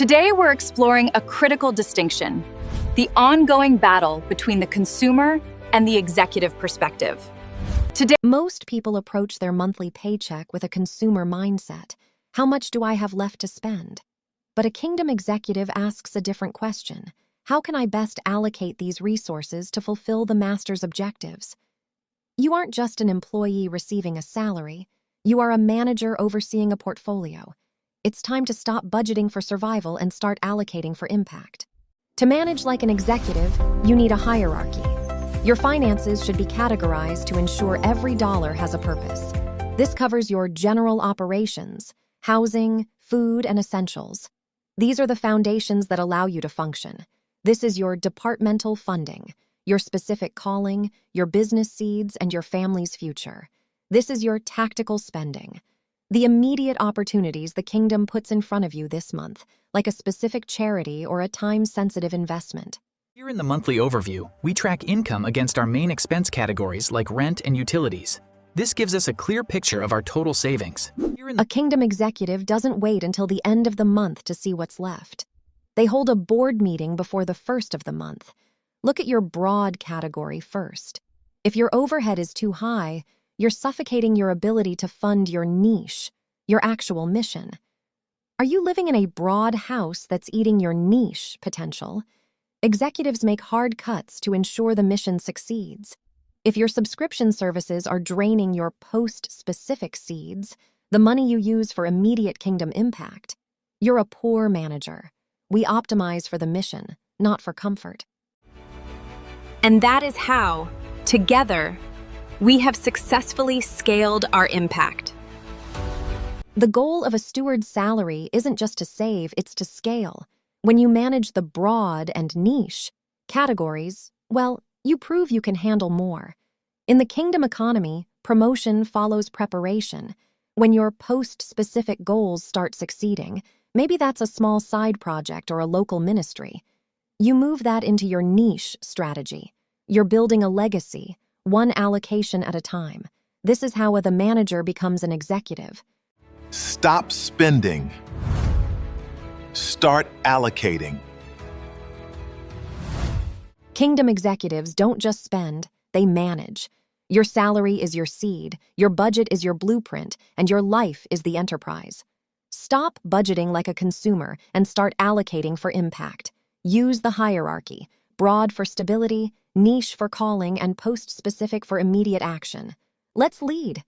Today, we're exploring a critical distinction: the ongoing battle between the consumer and the executive perspective. Today, most people approach their monthly paycheck with a consumer mindset. How much do I have left to spend? But a kingdom executive asks a different question. How can I best allocate these resources to fulfill the master's objectives? You aren't just an employee receiving a salary. You are a manager overseeing a portfolio. It's time to stop budgeting for survival and start allocating for impact. To manage like an executive, you need a hierarchy. Your finances should be categorized to ensure every dollar has a purpose. This covers your general operations, housing, food, and essentials. These are the foundations that allow you to function. This is your departmental funding, your specific calling, your business seeds, and your family's future. This is your tactical spending, the immediate opportunities the kingdom puts in front of you this month, like a specific charity or a time-sensitive investment. Here in the monthly overview, we track income against our main expense categories like rent and utilities. This gives us a clear picture of our total savings. A kingdom executive doesn't wait until the end of the month to see what's left. They hold a board meeting before the first of the month. Look at your broad category first. If your overhead is too high, you're suffocating your ability to fund your niche, your actual mission. Are you living in a broad house that's eating your niche potential? Executives make hard cuts to ensure the mission succeeds. If your subscription services are draining your post-specific seeds, the money you use for immediate kingdom impact, you're a poor manager. We optimize for the mission, not for comfort. And that is how, together, we have successfully scaled our impact. The goal of a steward's salary isn't just to save, it's to scale. When you manage the broad and niche categories, well, you prove you can handle more. In the kingdom economy, promotion follows preparation. When your post-specific goals start succeeding, maybe that's a small side project or a local ministry. You move that into your niche strategy. You're building a legacy, one allocation at a time. This is how the manager becomes an executive. Stop spending. Start allocating. Kingdom executives don't just spend, they manage. Your salary is your seed, your budget is your blueprint, and your life is the enterprise. Stop budgeting like a consumer and start allocating for impact. Use the hierarchy, broad for stability, niche for calling, and post-specific for immediate action. Let's lead.